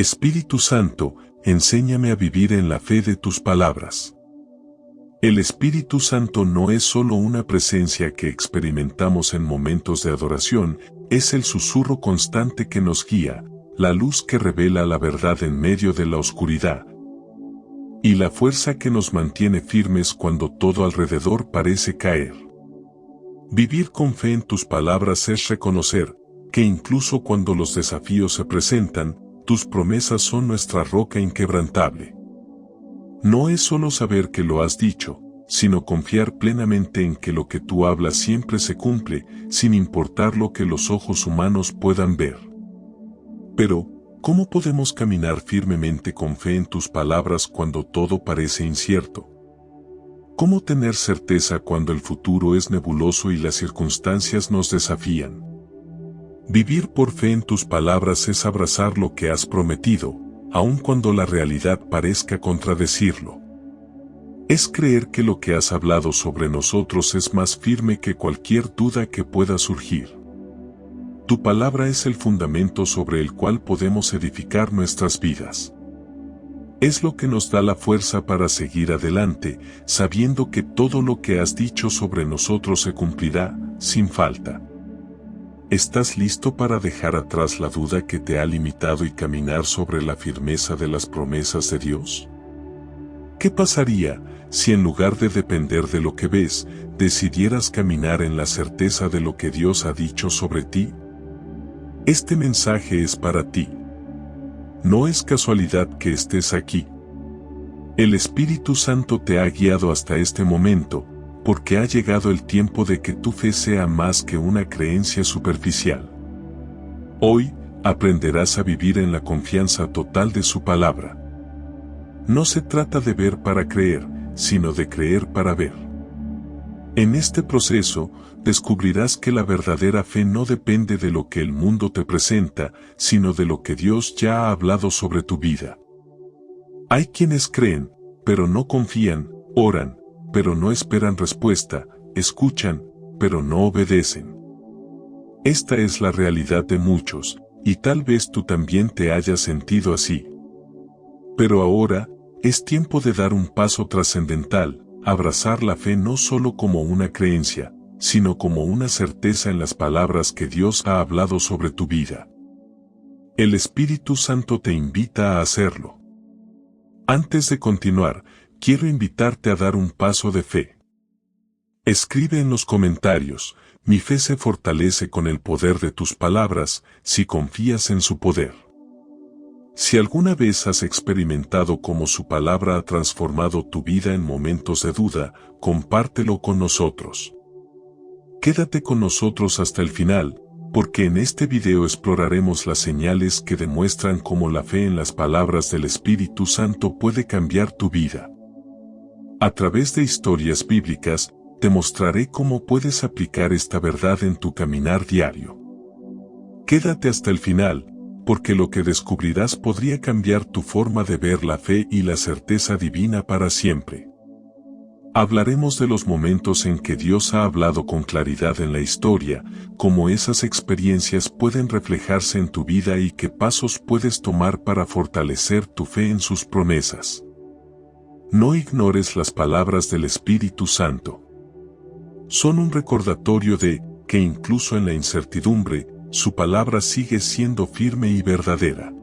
Espíritu Santo, enséñame a vivir en la fe de tus palabras. El Espíritu Santo no es solo una presencia que experimentamos en momentos de adoración, es el susurro constante que nos guía, la luz que revela la verdad en medio de la oscuridad, y la fuerza que nos mantiene firmes cuando todo alrededor parece caer. Vivir con fe en tus palabras es reconocer que incluso cuando los desafíos se presentan, tus promesas son nuestra roca inquebrantable. No es solo saber que lo has dicho, sino confiar plenamente en que lo que tú hablas siempre se cumple, sin importar lo que los ojos humanos puedan ver. Pero, ¿cómo podemos caminar firmemente con fe en tus palabras cuando todo parece incierto? ¿Cómo tener certeza cuando el futuro es nebuloso y las circunstancias nos desafían? Vivir por fe en tus palabras es abrazar lo que has prometido, aun cuando la realidad parezca contradecirlo. Es creer que lo que has hablado sobre nosotros es más firme que cualquier duda que pueda surgir. Tu palabra es el fundamento sobre el cual podemos edificar nuestras vidas. Es lo que nos da la fuerza para seguir adelante, sabiendo que todo lo que has dicho sobre nosotros se cumplirá, sin falta. ¿Estás listo para dejar atrás la duda que te ha limitado y caminar sobre la firmeza de las promesas de Dios? ¿Qué pasaría si en lugar de depender de lo que ves, decidieras caminar en la certeza de lo que Dios ha dicho sobre ti? Este mensaje es para ti. No es casualidad que estés aquí. El Espíritu Santo te ha guiado hasta este momento, porque ha llegado el tiempo de que tu fe sea más que una creencia superficial. Hoy, aprenderás a vivir en la confianza total de su palabra. No se trata de ver para creer, sino de creer para ver. En este proceso, descubrirás que la verdadera fe no depende de lo que el mundo te presenta, sino de lo que Dios ya ha hablado sobre tu vida. Hay quienes creen, pero no confían, oran, pero no esperan respuesta, escuchan, pero no obedecen. Esta es la realidad de muchos, y tal vez tú también te hayas sentido así. Pero ahora, es tiempo de dar un paso trascendental, abrazar la fe no solo como una creencia, sino como una certeza en las palabras que Dios ha hablado sobre tu vida. El Espíritu Santo te invita a hacerlo. Antes de continuar, quiero invitarte a dar un paso de fe. Escribe en los comentarios, mi fe se fortalece con el poder de tus palabras, si confías en su poder. Si alguna vez has experimentado cómo su palabra ha transformado tu vida en momentos de duda, compártelo con nosotros. Quédate con nosotros hasta el final, porque en este video exploraremos las señales que demuestran cómo la fe en las palabras del Espíritu Santo puede cambiar tu vida. A través de historias bíblicas, te mostraré cómo puedes aplicar esta verdad en tu caminar diario. Quédate hasta el final, porque lo que descubrirás podría cambiar tu forma de ver la fe y la certeza divina para siempre. Hablaremos de los momentos en que Dios ha hablado con claridad en la historia, cómo esas experiencias pueden reflejarse en tu vida y qué pasos puedes tomar para fortalecer tu fe en sus promesas. No ignores las palabras del Espíritu Santo. Son un recordatorio de que incluso en la incertidumbre, su palabra sigue siendo firme y verdadera.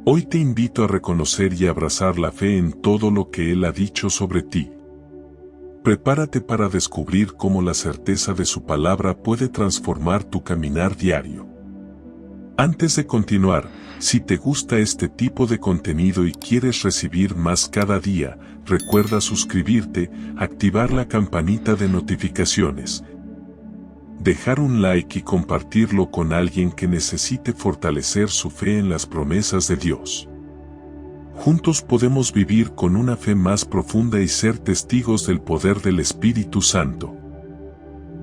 Hoy te invito a reconocer y abrazar la fe en todo lo que Él ha dicho sobre ti. Prepárate para descubrir cómo la certeza de su palabra puede transformar tu caminar diario. Antes de continuar, si te gusta este tipo de contenido y quieres recibir más cada día, recuerda suscribirte, activar la campanita de notificaciones, dejar un like y compartirlo con alguien que necesite fortalecer su fe en las promesas de Dios. Juntos podemos vivir con una fe más profunda y ser testigos del poder del Espíritu Santo.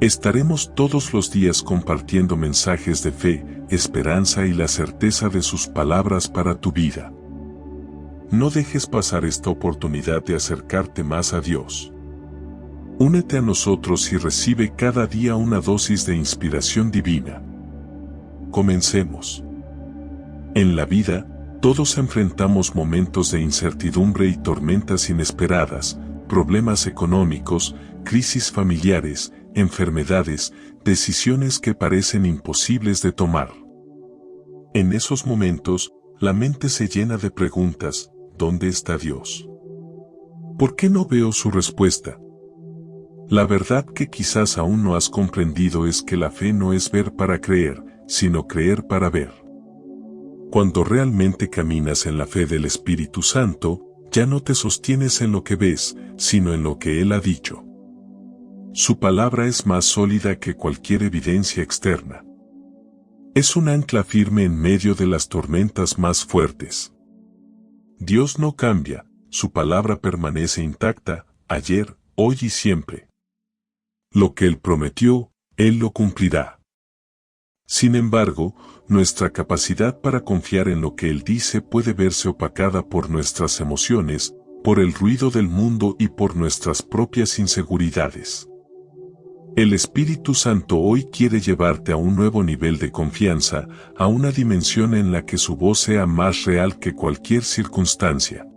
Estaremos todos los días compartiendo mensajes de fe, esperanza y la certeza de sus palabras para tu vida. No dejes pasar esta oportunidad de acercarte más a Dios. Únete a nosotros y recibe cada día una dosis de inspiración divina. Comencemos. En la vida, Todos enfrentamos momentos de incertidumbre y tormentas inesperadas, problemas económicos, crisis familiares, enfermedades, decisiones que parecen imposibles de tomar. En esos momentos, la mente se llena de preguntas: ¿dónde está Dios? ¿Por qué no veo su respuesta? La verdad que quizás aún no has comprendido es que la fe no es ver para creer, sino creer para ver. Cuando realmente caminas en la fe del Espíritu Santo, ya no te sostienes en lo que ves, sino en lo que Él ha dicho. Su palabra es más sólida que cualquier evidencia externa. Es un ancla firme en medio de las tormentas más fuertes. Dios no cambia, su palabra permanece intacta, ayer, hoy y siempre. Lo que Él prometió, Él lo cumplirá. Sin embargo, nuestra capacidad para confiar en lo que Él dice puede verse opacada por nuestras emociones, por el ruido del mundo y por nuestras propias inseguridades. El Espíritu Santo hoy quiere llevarte a un nuevo nivel de confianza, a una dimensión en la que su voz sea más real que cualquier circunstancia.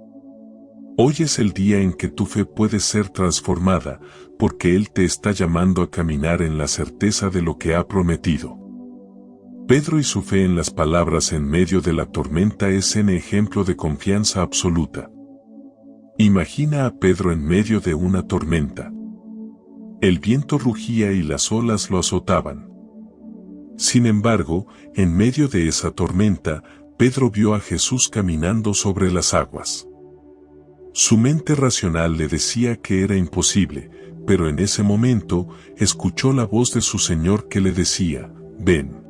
Hoy es el día en que tu fe puede ser transformada, porque Él te está llamando a caminar en la certeza de lo que ha prometido. Pedro y su fe en las palabras en medio de la tormenta es un ejemplo de confianza absoluta. Imagina a Pedro en medio de una tormenta. El viento rugía y las olas lo azotaban. Sin embargo, en medio de esa tormenta, Pedro vio a Jesús caminando sobre las aguas. Su mente racional le decía que era imposible, pero en ese momento, escuchó la voz de su Señor que le decía: «Ven».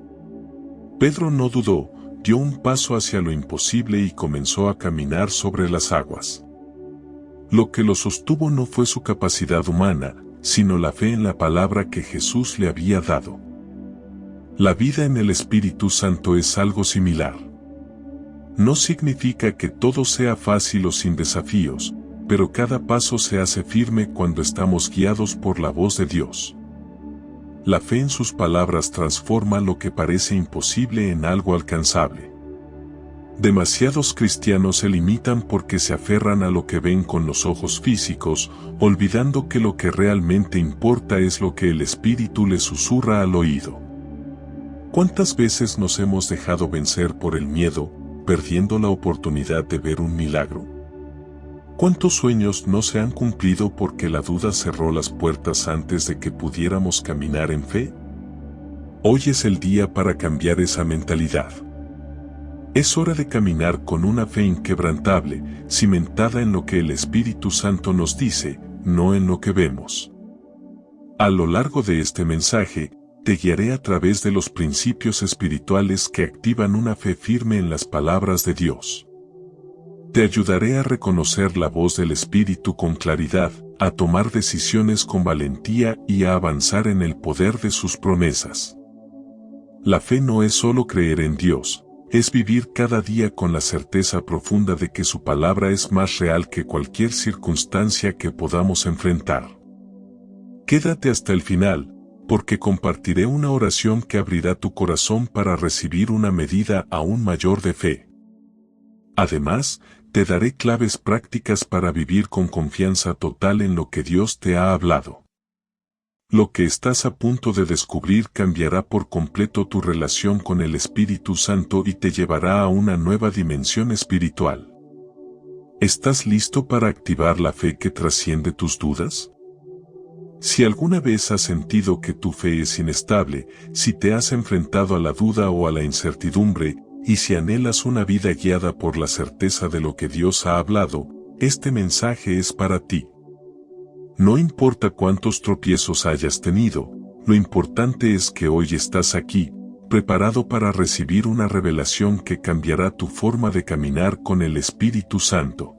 Pedro no dudó, dio un paso hacia lo imposible y comenzó a caminar sobre las aguas. Lo que lo sostuvo no fue su capacidad humana, sino la fe en la palabra que Jesús le había dado. La vida en el Espíritu Santo es algo similar. No significa que todo sea fácil o sin desafíos, pero cada paso se hace firme cuando estamos guiados por la voz de Dios. La fe en sus palabras transforma lo que parece imposible en algo alcanzable. Demasiados cristianos se limitan porque se aferran a lo que ven con los ojos físicos, olvidando que lo que realmente importa es lo que el Espíritu les susurra al oído. ¿Cuántas veces nos hemos dejado vencer por el miedo, perdiendo la oportunidad de ver un milagro? ¿Cuántos sueños no se han cumplido porque la duda cerró las puertas antes de que pudiéramos caminar en fe? Hoy es el día para cambiar esa mentalidad. Es hora de caminar con una fe inquebrantable, cimentada en lo que el Espíritu Santo nos dice, no en lo que vemos. A lo largo de este mensaje, te guiaré a través de los principios espirituales que activan una fe firme en las palabras de Dios. Te ayudaré a reconocer la voz del Espíritu con claridad, a tomar decisiones con valentía y a avanzar en el poder de sus promesas. La fe no es solo creer en Dios, es vivir cada día con la certeza profunda de que su palabra es más real que cualquier circunstancia que podamos enfrentar. Quédate hasta el final, porque compartiré una oración que abrirá tu corazón para recibir una medida aún mayor de fe. Además, te daré claves prácticas para vivir con confianza total en lo que Dios te ha hablado. Lo que estás a punto de descubrir cambiará por completo tu relación con el Espíritu Santo y te llevará a una nueva dimensión espiritual. ¿Estás listo para activar la fe que trasciende tus dudas? Si alguna vez has sentido que tu fe es inestable, si te has enfrentado a la duda o a la incertidumbre, y si anhelas una vida guiada por la certeza de lo que Dios ha hablado, este mensaje es para ti. No importa cuántos tropiezos hayas tenido, lo importante es que hoy estás aquí, preparado para recibir una revelación que cambiará tu forma de caminar con el Espíritu Santo.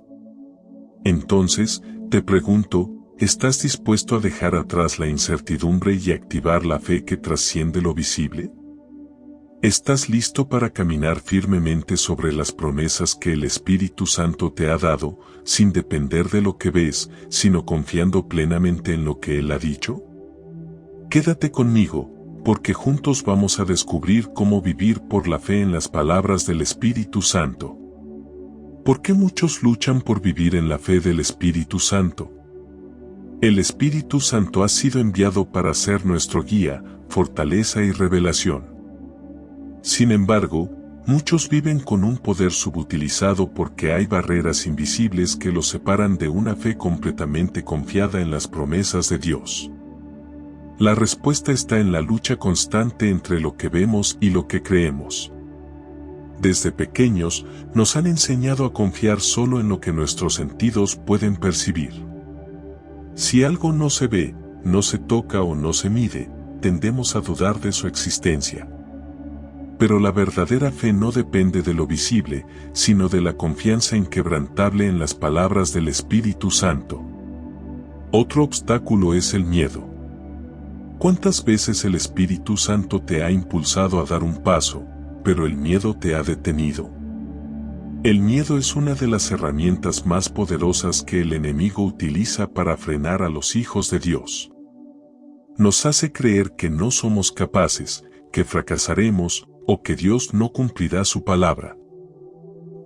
Entonces, te pregunto, ¿estás dispuesto a dejar atrás la incertidumbre y activar la fe que trasciende lo visible? ¿Estás listo para caminar firmemente sobre las promesas que el Espíritu Santo te ha dado, sin depender de lo que ves, sino confiando plenamente en lo que Él ha dicho? Quédate conmigo, porque juntos vamos a descubrir cómo vivir por la fe en las palabras del Espíritu Santo. ¿Por qué muchos luchan por vivir en la fe del Espíritu Santo? El Espíritu Santo ha sido enviado para ser nuestro guía, fortaleza y revelación. Sin embargo, muchos viven con un poder subutilizado porque hay barreras invisibles que los separan de una fe completamente confiada en las promesas de Dios. La respuesta está en la lucha constante entre lo que vemos y lo que creemos. Desde pequeños, nos han enseñado a confiar solo en lo que nuestros sentidos pueden percibir. Si algo no se ve, no se toca o no se mide, tendemos a dudar de su existencia. Pero la verdadera fe no depende de lo visible, sino de la confianza inquebrantable en las palabras del Espíritu Santo. Otro obstáculo es el miedo. ¿Cuántas veces el Espíritu Santo te ha impulsado a dar un paso, pero el miedo te ha detenido? El miedo es una de las herramientas más poderosas que el enemigo utiliza para frenar a los hijos de Dios. Nos hace creer que no somos capaces, que fracasaremos, o que Dios no cumplirá su palabra.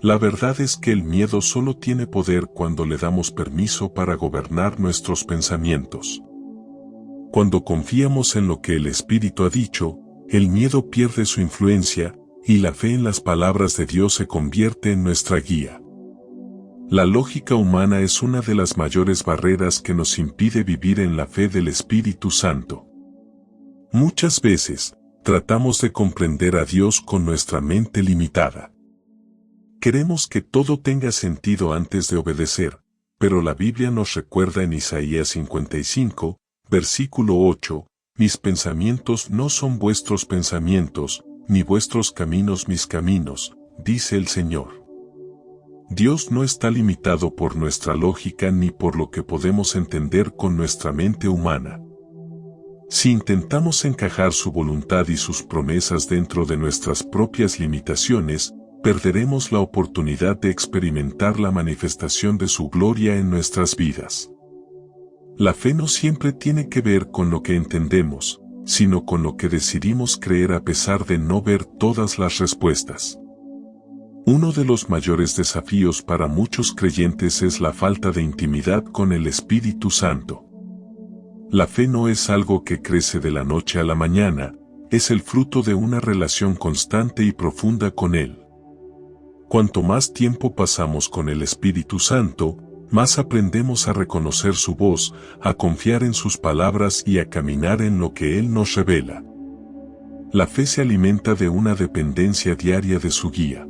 La verdad es que el miedo solo tiene poder cuando le damos permiso para gobernar nuestros pensamientos. Cuando confiamos en lo que el Espíritu ha dicho, el miedo pierde su influencia, y la fe en las palabras de Dios se convierte en nuestra guía. La lógica humana es una de las mayores barreras que nos impide vivir en la fe del Espíritu Santo. Muchas veces, tratamos de comprender a Dios con nuestra mente limitada. Queremos que todo tenga sentido antes de obedecer, pero la Biblia nos recuerda en Isaías 55, versículo 8, «Mis pensamientos no son vuestros pensamientos, ni vuestros caminos mis caminos», dice el Señor. Dios no está limitado por nuestra lógica ni por lo que podemos entender con nuestra mente humana. Si intentamos encajar su voluntad y sus promesas dentro de nuestras propias limitaciones, perderemos la oportunidad de experimentar la manifestación de su gloria en nuestras vidas. La fe no siempre tiene que ver con lo que entendemos, sino con lo que decidimos creer a pesar de no ver todas las respuestas. Uno de los mayores desafíos para muchos creyentes es la falta de intimidad con el Espíritu Santo. La fe no es algo que crece de la noche a la mañana, es el fruto de una relación constante y profunda con Él. Cuanto más tiempo pasamos con el Espíritu Santo, más aprendemos a reconocer su voz, a confiar en sus palabras y a caminar en lo que Él nos revela. La fe se alimenta de una dependencia diaria de su guía.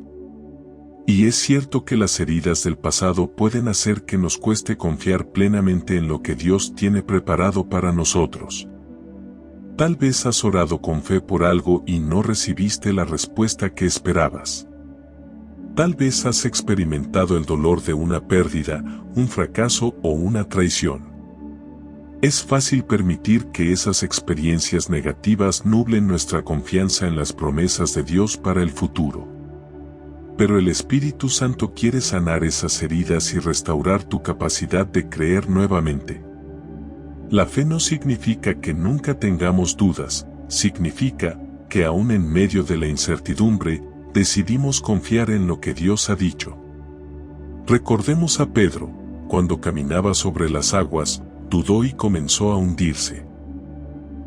Y es cierto que las heridas del pasado pueden hacer que nos cueste confiar plenamente en lo que Dios tiene preparado para nosotros. Tal vez has orado con fe por algo y no recibiste la respuesta que esperabas. Tal vez has experimentado el dolor de una pérdida, un fracaso o una traición. Es fácil permitir que esas experiencias negativas nublen nuestra confianza en las promesas de Dios para el futuro. Pero el Espíritu Santo quiere sanar esas heridas y restaurar tu capacidad de creer nuevamente. La fe no significa que nunca tengamos dudas, significa que aún en medio de la incertidumbre, decidimos confiar en lo que Dios ha dicho. Recordemos a Pedro, cuando caminaba sobre las aguas, dudó y comenzó a hundirse.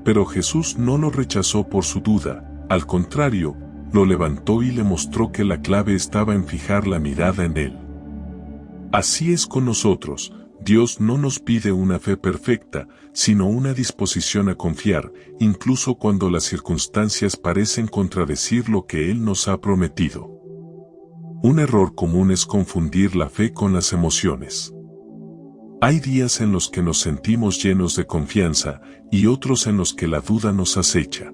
Pero Jesús no lo rechazó por su duda, al contrario, lo levantó y le mostró que la clave estaba en fijar la mirada en Él. Así es con nosotros, Dios no nos pide una fe perfecta, sino una disposición a confiar, incluso cuando las circunstancias parecen contradecir lo que Él nos ha prometido. Un error común es confundir la fe con las emociones. Hay días en los que nos sentimos llenos de confianza y otros en los que la duda nos acecha.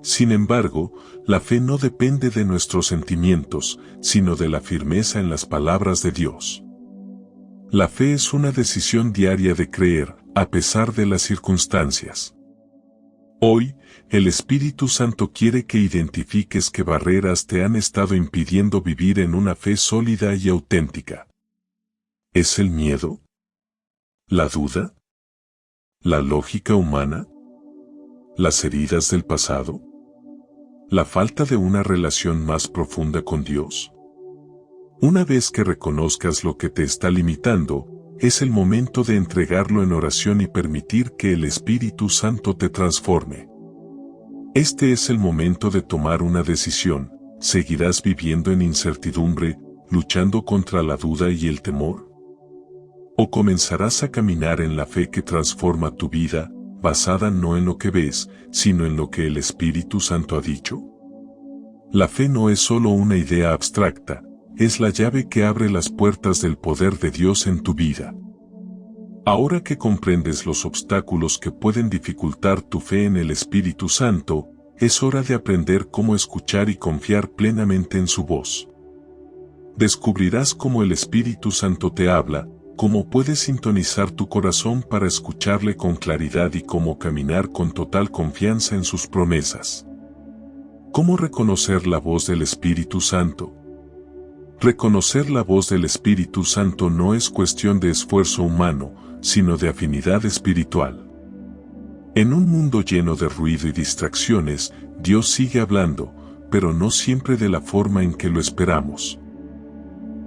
Sin embargo, la fe no depende de nuestros sentimientos, sino de la firmeza en las palabras de Dios. La fe es una decisión diaria de creer, a pesar de las circunstancias. Hoy, el Espíritu Santo quiere que identifiques qué barreras te han estado impidiendo vivir en una fe sólida y auténtica. ¿Es el miedo? ¿La duda? ¿La lógica humana? ¿Las heridas del pasado? ¿La falta de una relación más profunda con Dios? Una vez que reconozcas lo que te está limitando, es el momento de entregarlo en oración y permitir que el Espíritu Santo te transforme. Este es el momento de tomar una decisión. ¿Seguirás viviendo en incertidumbre, luchando contra la duda y el temor? ¿O comenzarás a caminar en la fe que transforma tu vida, basada no en lo que ves, sino en lo que el Espíritu Santo ha dicho? La fe no es solo una idea abstracta, es la llave que abre las puertas del poder de Dios en tu vida. Ahora que comprendes los obstáculos que pueden dificultar tu fe en el Espíritu Santo, es hora de aprender cómo escuchar y confiar plenamente en su voz. Descubrirás cómo el Espíritu Santo te habla, cómo puedes sintonizar tu corazón para escucharle con claridad y cómo caminar con total confianza en sus promesas. ¿Cómo reconocer la voz del Espíritu Santo? Reconocer la voz del Espíritu Santo no es cuestión de esfuerzo humano, sino de afinidad espiritual. En un mundo lleno de ruido y distracciones, Dios sigue hablando, pero no siempre de la forma en que lo esperamos.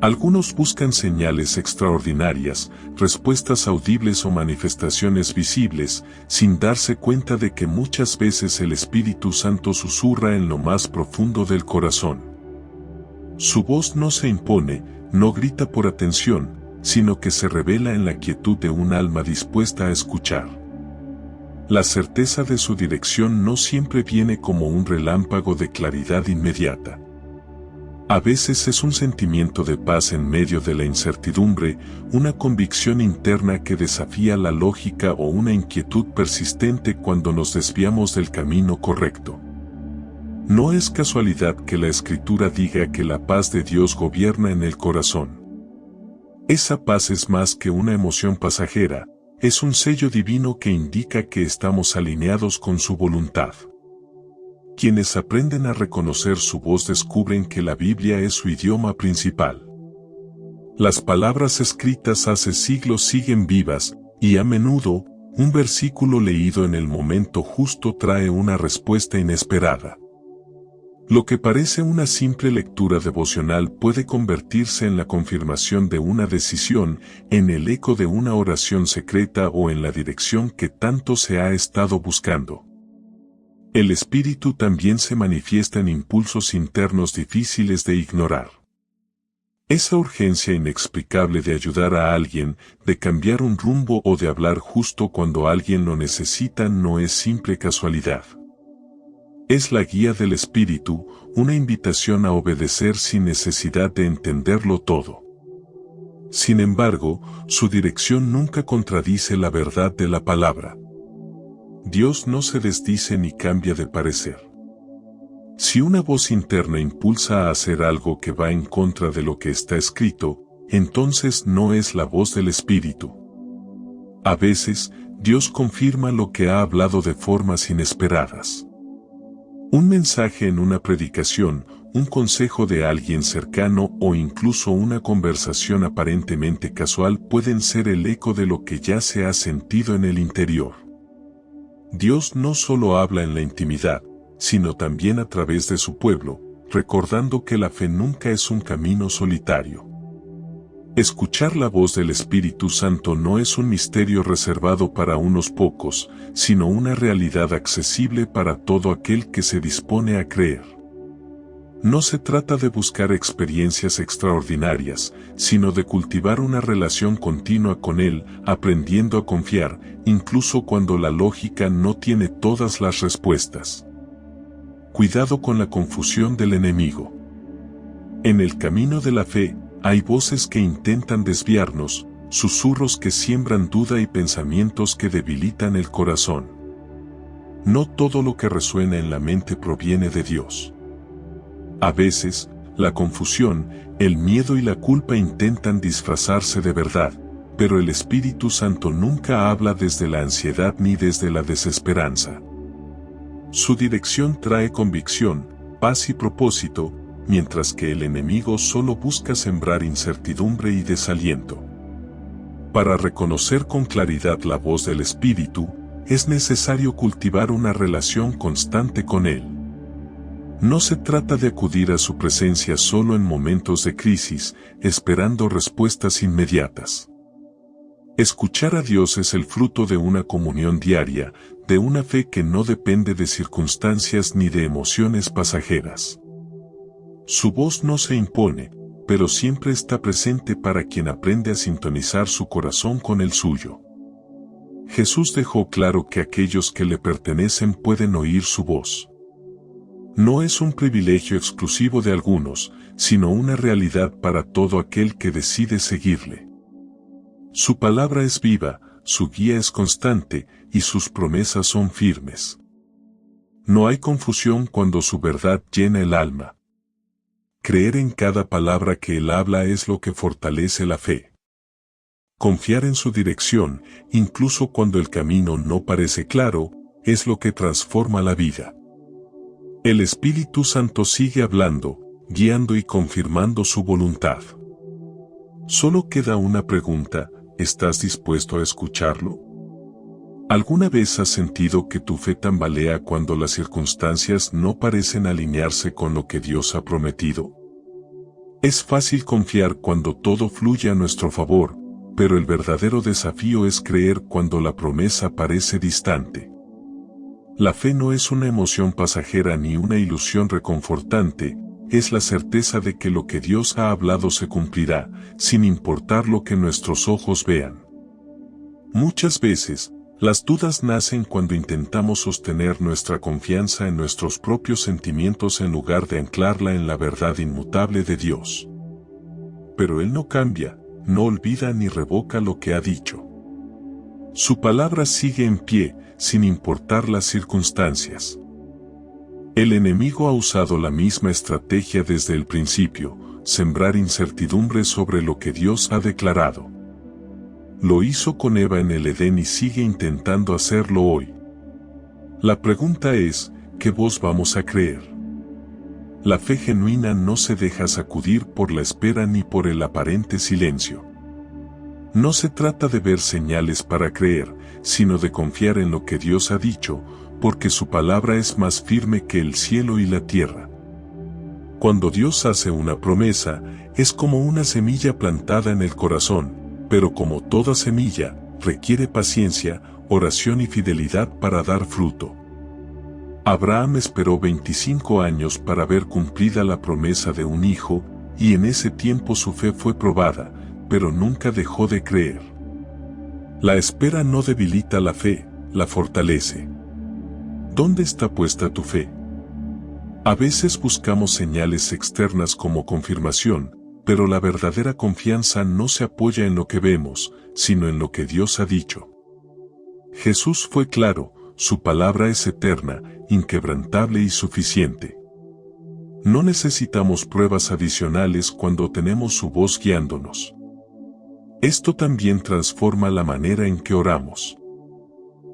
Algunos buscan señales extraordinarias, respuestas audibles o manifestaciones visibles, sin darse cuenta de que muchas veces el Espíritu Santo susurra en lo más profundo del corazón. Su voz no se impone, no grita por atención, sino que se revela en la quietud de un alma dispuesta a escuchar. La certeza de su dirección no siempre viene como un relámpago de claridad inmediata. A veces es un sentimiento de paz en medio de la incertidumbre, una convicción interna que desafía la lógica o una inquietud persistente cuando nos desviamos del camino correcto. No es casualidad que la Escritura diga que la paz de Dios gobierna en el corazón. Esa paz es más que una emoción pasajera, es un sello divino que indica que estamos alineados con su voluntad. Quienes aprenden a reconocer su voz descubren que la Biblia es su idioma principal. Las palabras escritas hace siglos siguen vivas, y a menudo, un versículo leído en el momento justo trae una respuesta inesperada. Lo que parece una simple lectura devocional puede convertirse en la confirmación de una decisión, en el eco de una oración secreta o en la dirección que tanto se ha estado buscando. El Espíritu también se manifiesta en impulsos internos difíciles de ignorar. Esa urgencia inexplicable de ayudar a alguien, de cambiar un rumbo o de hablar justo cuando alguien lo necesita no es simple casualidad. Es la guía del Espíritu, una invitación a obedecer sin necesidad de entenderlo todo. Sin embargo, su dirección nunca contradice la verdad de la palabra. Dios no se desdice ni cambia de parecer. Si una voz interna impulsa a hacer algo que va en contra de lo que está escrito, entonces no es la voz del Espíritu. A veces, Dios confirma lo que ha hablado de formas inesperadas. Un mensaje en una predicación, un consejo de alguien cercano o incluso una conversación aparentemente casual pueden ser el eco de lo que ya se ha sentido en el interior. Dios no solo habla en la intimidad, sino también a través de su pueblo, recordando que la fe nunca es un camino solitario. Escuchar la voz del Espíritu Santo no es un misterio reservado para unos pocos, sino una realidad accesible para todo aquel que se dispone a creer. No se trata de buscar experiencias extraordinarias, sino de cultivar una relación continua con Él, aprendiendo a confiar, incluso cuando la lógica no tiene todas las respuestas. Cuidado con la confusión del enemigo. En el camino de la fe, hay voces que intentan desviarnos, susurros que siembran duda y pensamientos que debilitan el corazón. No todo lo que resuena en la mente proviene de Dios. A veces, la confusión, el miedo y la culpa intentan disfrazarse de verdad, pero el Espíritu Santo nunca habla desde la ansiedad ni desde la desesperanza. Su dirección trae convicción, paz y propósito, mientras que el enemigo solo busca sembrar incertidumbre y desaliento. Para reconocer con claridad la voz del Espíritu, es necesario cultivar una relación constante con Él. No se trata de acudir a su presencia solo en momentos de crisis, esperando respuestas inmediatas. Escuchar a Dios es el fruto de una comunión diaria, de una fe que no depende de circunstancias ni de emociones pasajeras. Su voz no se impone, pero siempre está presente para quien aprende a sintonizar su corazón con el suyo. Jesús dejó claro que aquellos que le pertenecen pueden oír su voz. No es un privilegio exclusivo de algunos, sino una realidad para todo aquel que decide seguirle. Su palabra es viva, su guía es constante, y sus promesas son firmes. No hay confusión cuando su verdad llena el alma. Creer en cada palabra que Él habla es lo que fortalece la fe. Confiar en su dirección, incluso cuando el camino no parece claro, es lo que transforma la vida. El Espíritu Santo sigue hablando, guiando y confirmando su voluntad. Solo queda una pregunta: ¿estás dispuesto a escucharlo? ¿Alguna vez has sentido que tu fe tambalea cuando las circunstancias no parecen alinearse con lo que Dios ha prometido? Es fácil confiar cuando todo fluye a nuestro favor, pero el verdadero desafío es creer cuando la promesa parece distante. La fe no es una emoción pasajera ni una ilusión reconfortante, es la certeza de que lo que Dios ha hablado se cumplirá, sin importar lo que nuestros ojos vean. Muchas veces, las dudas nacen cuando intentamos sostener nuestra confianza en nuestros propios sentimientos en lugar de anclarla en la verdad inmutable de Dios. Pero Él no cambia, no olvida ni revoca lo que ha dicho. Su palabra sigue en pie, sin importar las circunstancias. El enemigo ha usado la misma estrategia desde el principio: sembrar incertidumbre sobre lo que Dios ha declarado. Lo hizo con Eva en el Edén y sigue intentando hacerlo hoy. La pregunta es: ¿qué voz vamos a creer? La fe genuina no se deja sacudir por la espera ni por el aparente silencio. No se trata de ver señales para creer, sino de confiar en lo que Dios ha dicho, porque su palabra es más firme que el cielo y la tierra. Cuando Dios hace una promesa, es como una semilla plantada en el corazón, pero como toda semilla, requiere paciencia, oración y fidelidad para dar fruto. Abraham esperó 25 años para ver cumplida la promesa de un hijo, y en ese tiempo su fe fue probada, pero nunca dejó de creer. La espera no debilita la fe, la fortalece. ¿Dónde está puesta tu fe? A veces buscamos señales externas como confirmación, pero la verdadera confianza no se apoya en lo que vemos, sino en lo que Dios ha dicho. Jesús fue claro: su palabra es eterna, inquebrantable y suficiente. No necesitamos pruebas adicionales cuando tenemos su voz guiándonos. Esto también transforma la manera en que oramos.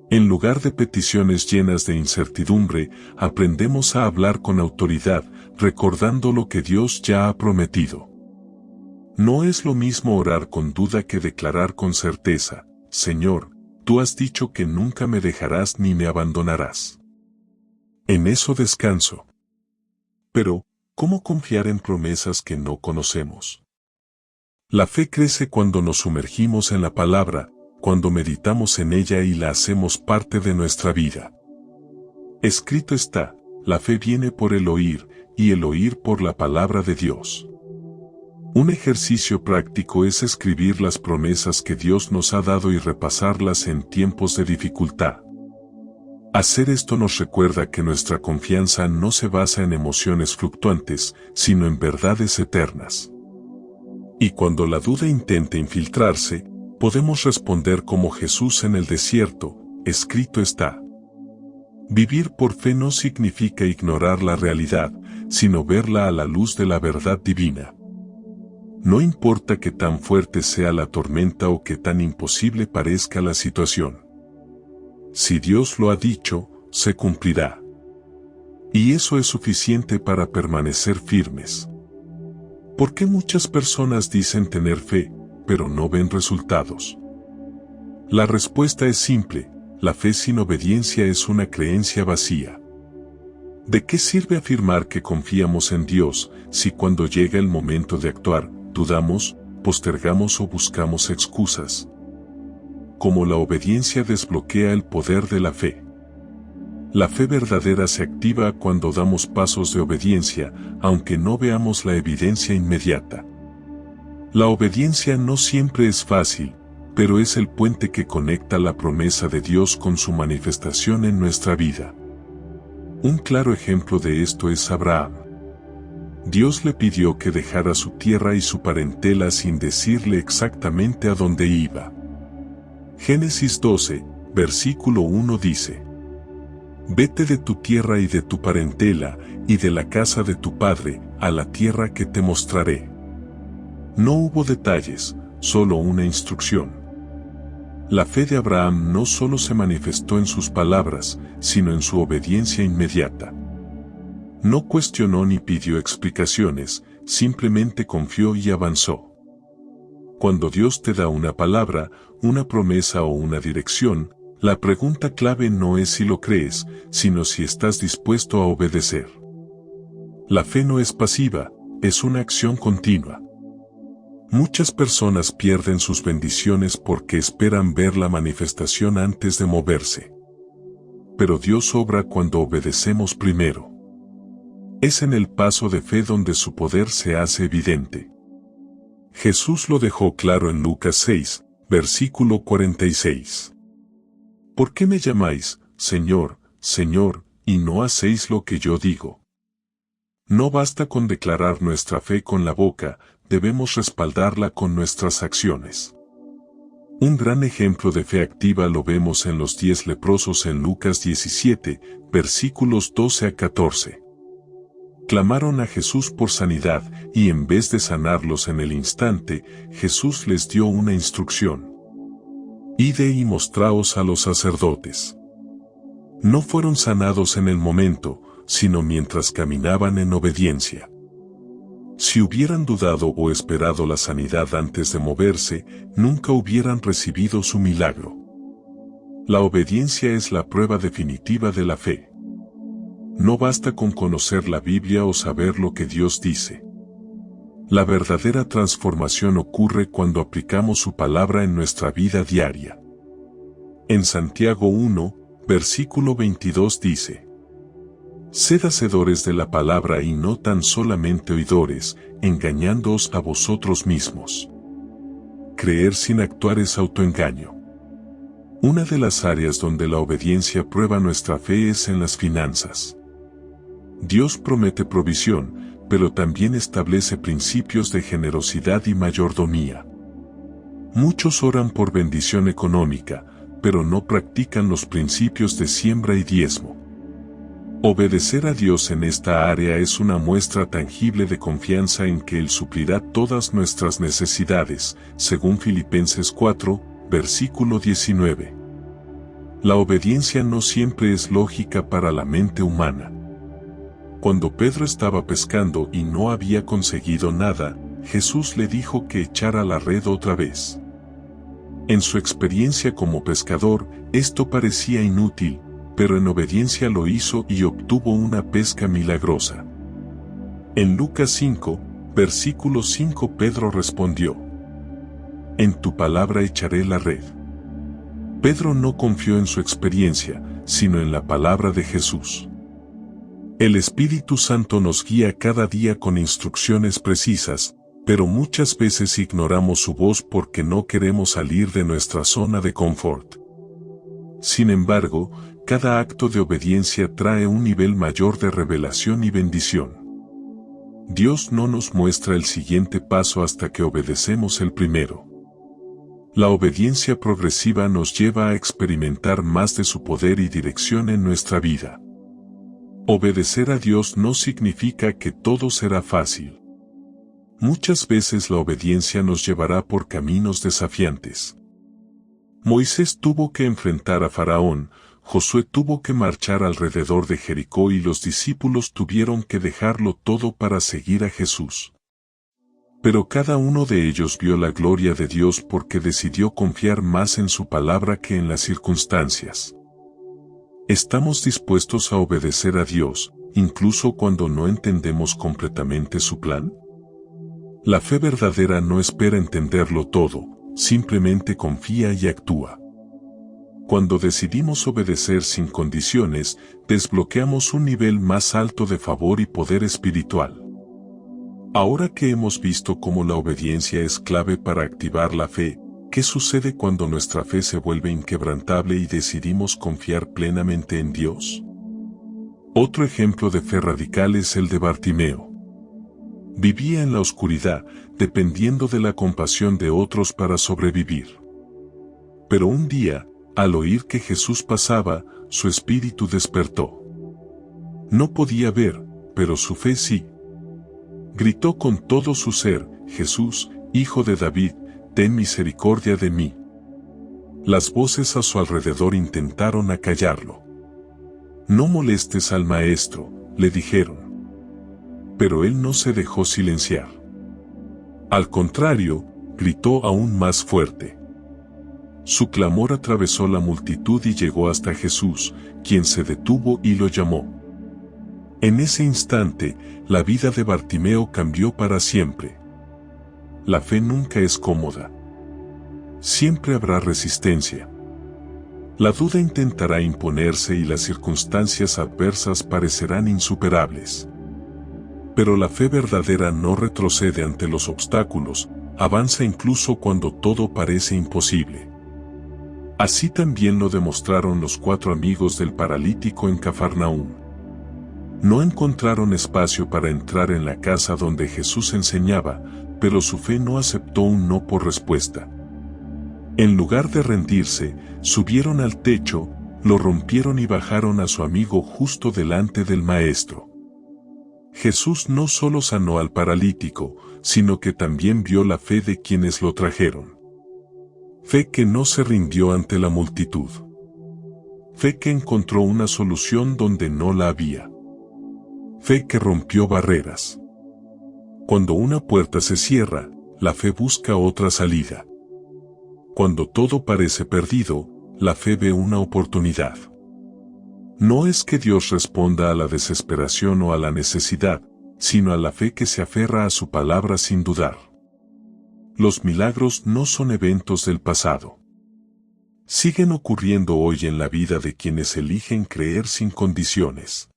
En lugar de peticiones llenas de incertidumbre, aprendemos a hablar con autoridad, recordando lo que Dios ya ha prometido. No es lo mismo orar con duda que declarar con certeza: Señor, tú has dicho que nunca me dejarás ni me abandonarás. En eso descanso. Pero, ¿cómo confiar en promesas que no conocemos? La fe crece cuando nos sumergimos en la palabra, cuando meditamos en ella y la hacemos parte de nuestra vida. Escrito está: la fe viene por el oír, y el oír por la palabra de Dios. Un ejercicio práctico es escribir las promesas que Dios nos ha dado y repasarlas en tiempos de dificultad. Hacer esto nos recuerda que nuestra confianza no se basa en emociones fluctuantes, sino en verdades eternas. Y cuando la duda intente infiltrarse, podemos responder como Jesús en el desierto: escrito está. Vivir por fe no significa ignorar la realidad, sino verla a la luz de la verdad divina. No importa que tan fuerte sea la tormenta o que tan imposible parezca la situación. Si Dios lo ha dicho, se cumplirá. Y eso es suficiente para permanecer firmes. ¿Por qué muchas personas dicen tener fe, pero no ven resultados? La respuesta es simple: la fe sin obediencia es una creencia vacía. ¿De qué sirve afirmar que confiamos en Dios si cuando llega el momento de actuar, dudamos, postergamos o buscamos excusas? Como la obediencia desbloquea el poder de la fe. La fe verdadera se activa cuando damos pasos de obediencia, aunque no veamos la evidencia inmediata. La obediencia no siempre es fácil, pero es el puente que conecta la promesa de Dios con su manifestación en nuestra vida. Un claro ejemplo de esto es Abraham. Dios le pidió que dejara su tierra y su parentela sin decirle exactamente a dónde iba. Génesis 12, versículo 1 dice: Vete de tu tierra y de tu parentela, y de la casa de tu padre, a la tierra que te mostraré. No hubo detalles, solo una instrucción. La fe de Abraham no solo se manifestó en sus palabras, sino en su obediencia inmediata. No cuestionó ni pidió explicaciones, simplemente confió y avanzó. Cuando Dios te da una palabra, una promesa o una dirección, la pregunta clave no es si lo crees, sino si estás dispuesto a obedecer. La fe no es pasiva, es una acción continua. Muchas personas pierden sus bendiciones porque esperan ver la manifestación antes de moverse. Pero Dios obra cuando obedecemos primero. Es en el paso de fe donde su poder se hace evidente. Jesús lo dejó claro en Lucas 6, versículo 46. ¿Por qué me llamáis, Señor, Señor, y no hacéis lo que yo digo? No basta con declarar nuestra fe con la boca, debemos respaldarla con nuestras acciones. Un gran ejemplo de fe activa lo vemos en los 10 leprosos en Lucas 17, versículos 12 a 14. Clamaron a Jesús por sanidad, y en vez de sanarlos en el instante, Jesús les dio una instrucción. Id y mostraos a los sacerdotes. No fueron sanados en el momento, sino mientras caminaban en obediencia. Si hubieran dudado o esperado la sanidad antes de moverse, nunca hubieran recibido su milagro. La obediencia es la prueba definitiva de la fe. No basta con conocer la Biblia o saber lo que Dios dice. La verdadera transformación ocurre cuando aplicamos su palabra en nuestra vida diaria. En Santiago 1, versículo 22 dice: Sed hacedores de la palabra y no tan solamente oidores, engañándoos a vosotros mismos. Creer sin actuar es autoengaño. Una de las áreas donde la obediencia prueba nuestra fe es en las finanzas. Dios promete provisión, pero también establece principios de generosidad y mayordomía. Muchos oran por bendición económica, pero no practican los principios de siembra y diezmo. Obedecer a Dios en esta área es una muestra tangible de confianza en que Él suplirá todas nuestras necesidades, según Filipenses 4, versículo 19. La obediencia no siempre es lógica para la mente humana. Cuando Pedro estaba pescando y no había conseguido nada, Jesús le dijo que echara la red otra vez. En su experiencia como pescador, esto parecía inútil, pero en obediencia lo hizo y obtuvo una pesca milagrosa. En Lucas 5, versículo 5 Pedro respondió: En tu palabra echaré la red. Pedro no confió en su experiencia, sino en la palabra de Jesús. El Espíritu Santo nos guía cada día con instrucciones precisas, pero muchas veces ignoramos su voz porque no queremos salir de nuestra zona de confort. Sin embargo, cada acto de obediencia trae un nivel mayor de revelación y bendición. Dios no nos muestra el siguiente paso hasta que obedecemos el primero. La obediencia progresiva nos lleva a experimentar más de su poder y dirección en nuestra vida. Obedecer a Dios no significa que todo será fácil. Muchas veces la obediencia nos llevará por caminos desafiantes. Moisés tuvo que enfrentar a Faraón, Josué tuvo que marchar alrededor de Jericó y los discípulos tuvieron que dejarlo todo para seguir a Jesús. Pero cada uno de ellos vio la gloria de Dios porque decidió confiar más en su palabra que en las circunstancias. ¿Estamos dispuestos a obedecer a Dios, incluso cuando no entendemos completamente su plan? La fe verdadera no espera entenderlo todo, simplemente confía y actúa. Cuando decidimos obedecer sin condiciones, desbloqueamos un nivel más alto de favor y poder espiritual. Ahora que hemos visto cómo la obediencia es clave para activar la fe, ¿qué sucede cuando nuestra fe se vuelve inquebrantable y decidimos confiar plenamente en Dios? Otro ejemplo de fe radical es el de Bartimeo. Vivía en la oscuridad, dependiendo de la compasión de otros para sobrevivir. Pero un día, al oír que Jesús pasaba, su espíritu despertó. No podía ver, pero su fe sí. Gritó con todo su ser: Jesús, Hijo de David, ten misericordia de mí. Las voces a su alrededor intentaron acallarlo. No molestes al maestro, le dijeron. Pero él no se dejó silenciar. Al contrario, gritó aún más fuerte. Su clamor atravesó la multitud y llegó hasta Jesús, quien se detuvo y lo llamó. En ese instante, la vida de Bartimeo cambió para siempre. La fe nunca es cómoda. Siempre habrá resistencia. La duda intentará imponerse y las circunstancias adversas parecerán insuperables. Pero la fe verdadera no retrocede ante los obstáculos, avanza incluso cuando todo parece imposible. Así también lo demostraron los 4 amigos del paralítico en Cafarnaúm. No encontraron espacio para entrar en la casa donde Jesús enseñaba, pero su fe no aceptó un no por respuesta. En lugar de rendirse, subieron al techo, lo rompieron y bajaron a su amigo justo delante del maestro. Jesús no solo sanó al paralítico, sino que también vio la fe de quienes lo trajeron. Fe que no se rindió ante la multitud. Fe que encontró una solución donde no la había. Fe que rompió barreras. Cuando una puerta se cierra, la fe busca otra salida. Cuando todo parece perdido, la fe ve una oportunidad. No es que Dios responda a la desesperación o a la necesidad, sino a la fe que se aferra a su palabra sin dudar. Los milagros no son eventos del pasado. Siguen ocurriendo hoy en la vida de quienes eligen creer sin condiciones.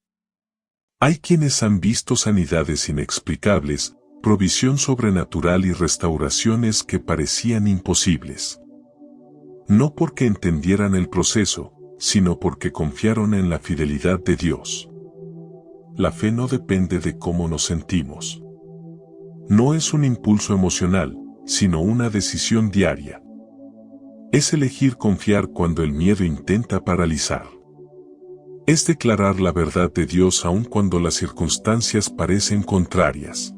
Hay quienes han visto sanidades inexplicables, provisión sobrenatural y restauraciones que parecían imposibles. No porque entendieran el proceso, sino porque confiaron en la fidelidad de Dios. La fe no depende de cómo nos sentimos. No es un impulso emocional, sino una decisión diaria. Es elegir confiar cuando el miedo intenta paralizar. Es declarar la verdad de Dios aun cuando las circunstancias parecen contrarias.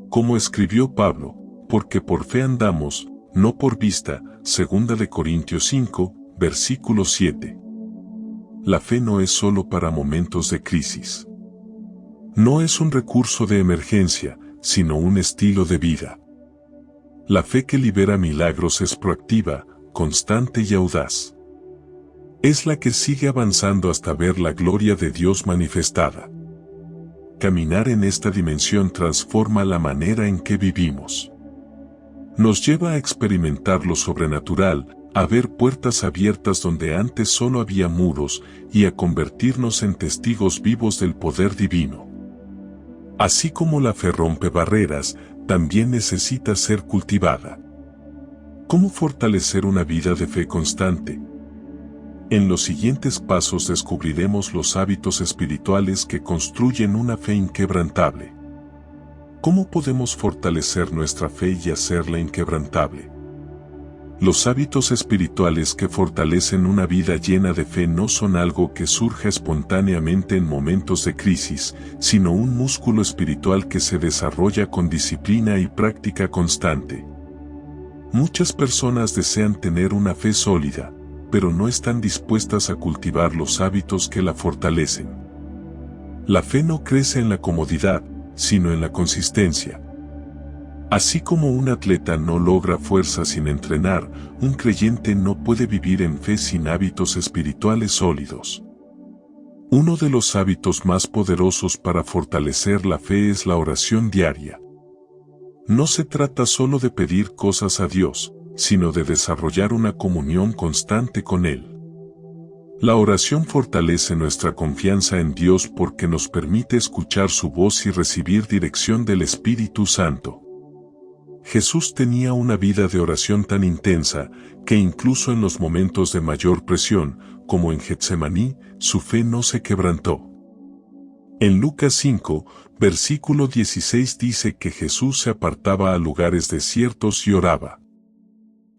Como escribió Pablo, porque por fe andamos, no por vista, 2 Corintios 5, versículo 7. La fe no es solo para momentos de crisis. No es un recurso de emergencia, sino un estilo de vida. La fe que libera milagros es proactiva, constante y audaz. Es la que sigue avanzando hasta ver la gloria de Dios manifestada. Caminar en esta dimensión transforma la manera en que vivimos. Nos lleva a experimentar lo sobrenatural, a ver puertas abiertas donde antes solo había muros, y a convertirnos en testigos vivos del poder divino. Así como la fe rompe barreras, también necesita ser cultivada. ¿Cómo fortalecer una vida de fe constante? En los siguientes pasos descubriremos los hábitos espirituales que construyen una fe inquebrantable. ¿Cómo podemos fortalecer nuestra fe y hacerla inquebrantable? Los hábitos espirituales que fortalecen una vida llena de fe no son algo que surja espontáneamente en momentos de crisis, sino un músculo espiritual que se desarrolla con disciplina y práctica constante. Muchas personas desean tener una fe sólida, pero no están dispuestas a cultivar los hábitos que la fortalecen. La fe no crece en la comodidad, sino en la consistencia. Así como un atleta no logra fuerza sin entrenar, un creyente no puede vivir en fe sin hábitos espirituales sólidos. Uno de los hábitos más poderosos para fortalecer la fe es la oración diaria. No se trata solo de pedir cosas a Dios, sino de desarrollar una comunión constante con Él. La oración fortalece nuestra confianza en Dios porque nos permite escuchar su voz y recibir dirección del Espíritu Santo. Jesús tenía una vida de oración tan intensa que incluso en los momentos de mayor presión, como en Getsemaní, su fe no se quebrantó. En Lucas 5, versículo 16 dice que Jesús se apartaba a lugares desiertos y oraba.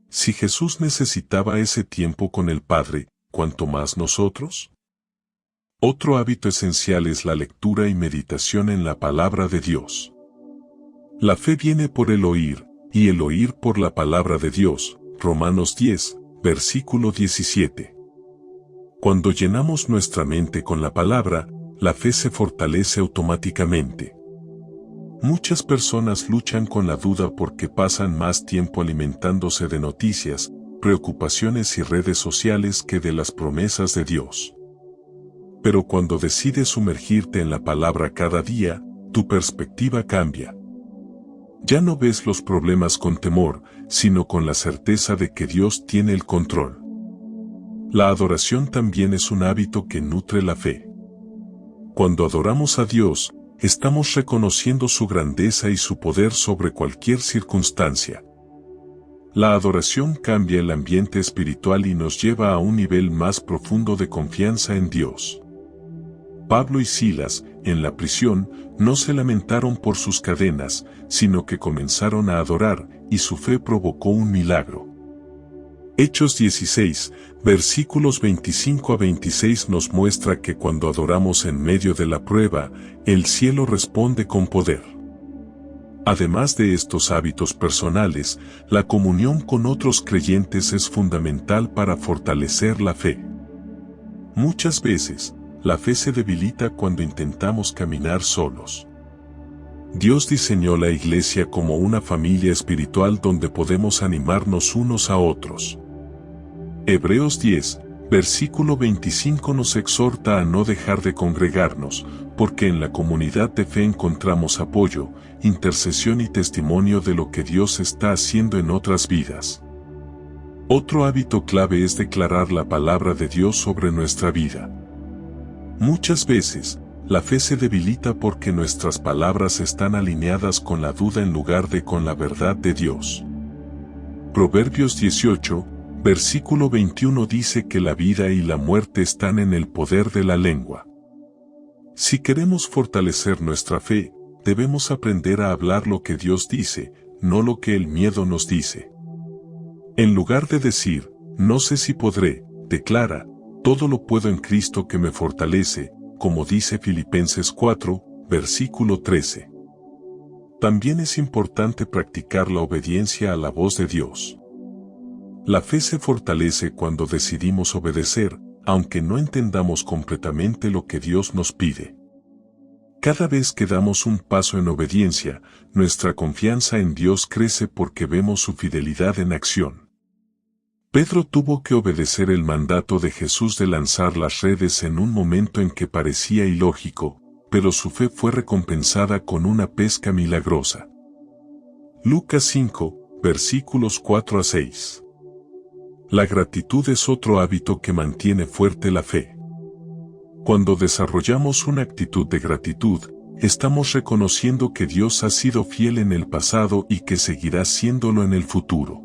Si Jesús necesitaba ese tiempo con el Padre, ¿cuánto más nosotros? Otro hábito esencial es la lectura y meditación en la palabra de Dios. La fe viene por el oír, y el oír por la palabra de Dios. Romanos 10, versículo 17. Cuando llenamos nuestra mente con la palabra, la fe se fortalece automáticamente. Muchas personas luchan con la duda porque pasan más tiempo alimentándose de noticias, preocupaciones y redes sociales que de las promesas de Dios. Pero cuando decides sumergirte en la palabra cada día, tu perspectiva cambia. Ya no ves los problemas con temor, sino con la certeza de que Dios tiene el control. La adoración también es un hábito que nutre la fe. Cuando adoramos a Dios, estamos reconociendo su grandeza y su poder sobre cualquier circunstancia. La adoración cambia el ambiente espiritual y nos lleva a un nivel más profundo de confianza en Dios. Pablo y Silas, en la prisión, no se lamentaron por sus cadenas, sino que comenzaron a adorar, y su fe provocó un milagro. Hechos 16, versículos 25 a 26 nos muestra que cuando adoramos en medio de la prueba, el cielo responde con poder. Además de estos hábitos personales, la comunión con otros creyentes es fundamental para fortalecer la fe. Muchas veces, la fe se debilita cuando intentamos caminar solos. Dios diseñó la iglesia como una familia espiritual donde podemos animarnos unos a otros. Hebreos 10, versículo 25 nos exhorta a no dejar de congregarnos, porque en la comunidad de fe encontramos apoyo, intercesión y testimonio de lo que Dios está haciendo en otras vidas. Otro hábito clave es declarar la palabra de Dios sobre nuestra vida. Muchas veces, la fe se debilita porque nuestras palabras están alineadas con la duda en lugar de con la verdad de Dios. Proverbios 18, versículo 21 dice que la vida y la muerte están en el poder de la lengua. Si queremos fortalecer nuestra fe, debemos aprender a hablar lo que Dios dice, no lo que el miedo nos dice. En lugar de decir, no sé si podré, declara, todo lo puedo en Cristo que me fortalece, como dice Filipenses 4, versículo 13. También es importante practicar la obediencia a la voz de Dios. La fe se fortalece cuando decidimos obedecer, aunque no entendamos completamente lo que Dios nos pide. Cada vez que damos un paso en obediencia, nuestra confianza en Dios crece porque vemos su fidelidad en acción. Pedro tuvo que obedecer el mandato de Jesús de lanzar las redes en un momento en que parecía ilógico, pero su fe fue recompensada con una pesca milagrosa. Lucas 5, versículos 4 a 6. La gratitud es otro hábito que mantiene fuerte la fe. Cuando desarrollamos una actitud de gratitud, estamos reconociendo que Dios ha sido fiel en el pasado y que seguirá siéndolo en el futuro.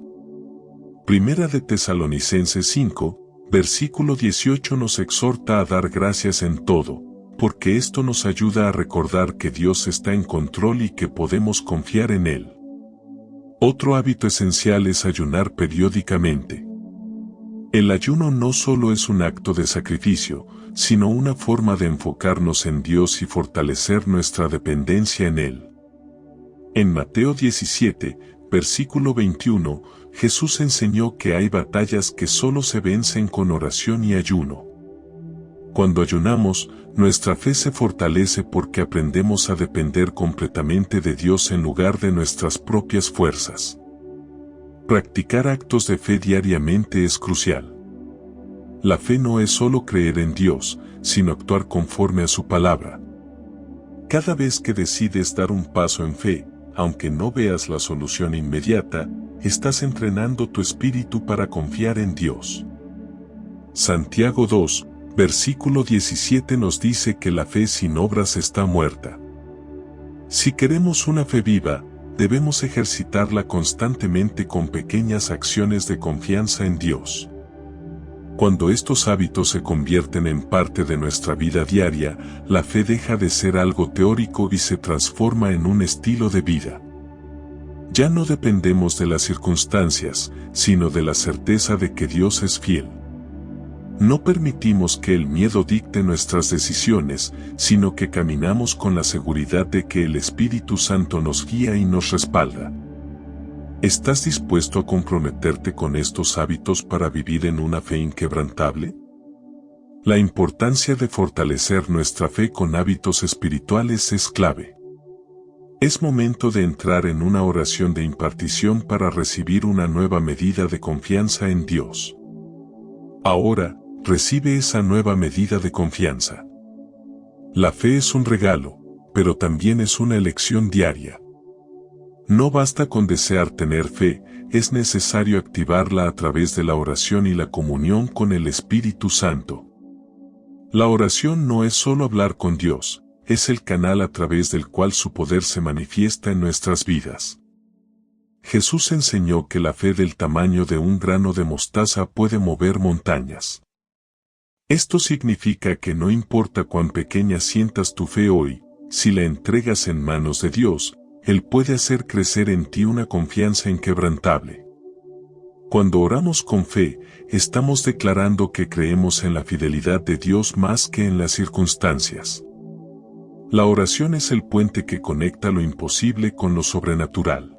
Primera de Tesalonicenses 5, versículo 18 nos exhorta a dar gracias en todo, porque esto nos ayuda a recordar que Dios está en control y que podemos confiar en Él. Otro hábito esencial es ayunar periódicamente. El ayuno no solo es un acto de sacrificio, sino una forma de enfocarnos en Dios y fortalecer nuestra dependencia en Él. En Mateo 17, versículo 21, Jesús enseñó que hay batallas que solo se vencen con oración y ayuno. Cuando ayunamos, nuestra fe se fortalece porque aprendemos a depender completamente de Dios en lugar de nuestras propias fuerzas. Practicar actos de fe diariamente es crucial. La fe no es solo creer en Dios, sino actuar conforme a su palabra. Cada vez que decides dar un paso en fe, aunque no veas la solución inmediata, estás entrenando tu espíritu para confiar en Dios. Santiago 2, versículo 17 nos dice que la fe sin obras está muerta. Si queremos una fe viva, debemos ejercitarla constantemente con pequeñas acciones de confianza en Dios. Cuando estos hábitos se convierten en parte de nuestra vida diaria, la fe deja de ser algo teórico y se transforma en un estilo de vida. Ya no dependemos de las circunstancias, sino de la certeza de que Dios es fiel. No permitimos que el miedo dicte nuestras decisiones, sino que caminamos con la seguridad de que el Espíritu Santo nos guía y nos respalda. ¿Estás dispuesto a comprometerte con estos hábitos para vivir en una fe inquebrantable? La importancia de fortalecer nuestra fe con hábitos espirituales es clave. Es momento de entrar en una oración de impartición para recibir una nueva medida de confianza en Dios. Ahora, recibe esa nueva medida de confianza. La fe es un regalo, pero también es una elección diaria. No basta con desear tener fe, es necesario activarla a través de la oración y la comunión con el Espíritu Santo. La oración no es solo hablar con Dios, es el canal a través del cual su poder se manifiesta en nuestras vidas. Jesús enseñó que la fe del tamaño de un grano de mostaza puede mover montañas. Esto significa que no importa cuán pequeña sientas tu fe hoy, si la entregas en manos de Dios, Él puede hacer crecer en ti una confianza inquebrantable. Cuando oramos con fe, estamos declarando que creemos en la fidelidad de Dios más que en las circunstancias. La oración es el puente que conecta lo imposible con lo sobrenatural.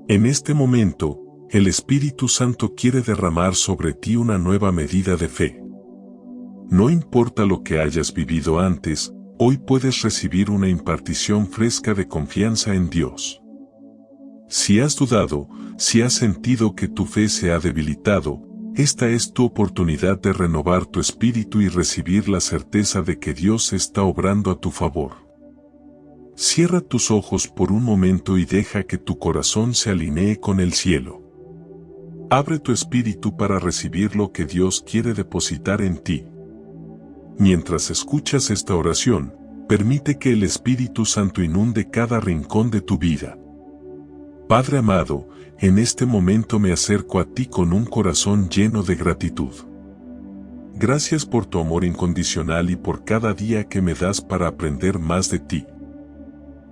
En este momento, el Espíritu Santo quiere derramar sobre ti una nueva medida de fe. No importa lo que hayas vivido antes, hoy puedes recibir una impartición fresca de confianza en Dios. Si has dudado, si has sentido que tu fe se ha debilitado, esta es tu oportunidad de renovar tu espíritu y recibir la certeza de que Dios está obrando a tu favor. Cierra tus ojos por un momento y deja que tu corazón se alinee con el cielo. Abre tu espíritu para recibir lo que Dios quiere depositar en ti. Mientras escuchas esta oración, permite que el Espíritu Santo inunde cada rincón de tu vida. Padre amado, en este momento me acerco a ti con un corazón lleno de gratitud. Gracias por tu amor incondicional y por cada día que me das para aprender más de ti.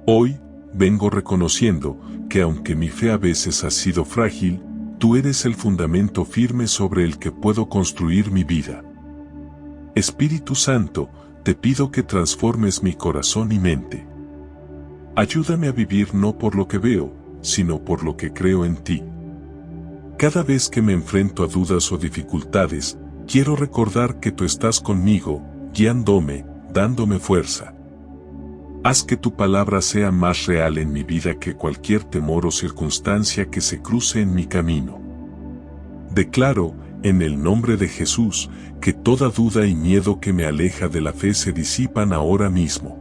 Hoy, vengo reconociendo que aunque mi fe a veces ha sido frágil, tú eres el fundamento firme sobre el que puedo construir mi vida. Espíritu Santo, te pido que transformes mi corazón y mente. Ayúdame a vivir no por lo que veo, sino por lo que creo en ti. Cada vez que me enfrento a dudas o dificultades, quiero recordar que tú estás conmigo, guiándome, dándome fuerza. Haz que tu palabra sea más real en mi vida que cualquier temor o circunstancia que se cruce en mi camino. Declaro, en el nombre de Jesús, que toda duda y miedo que me aleja de la fe se disipan ahora mismo.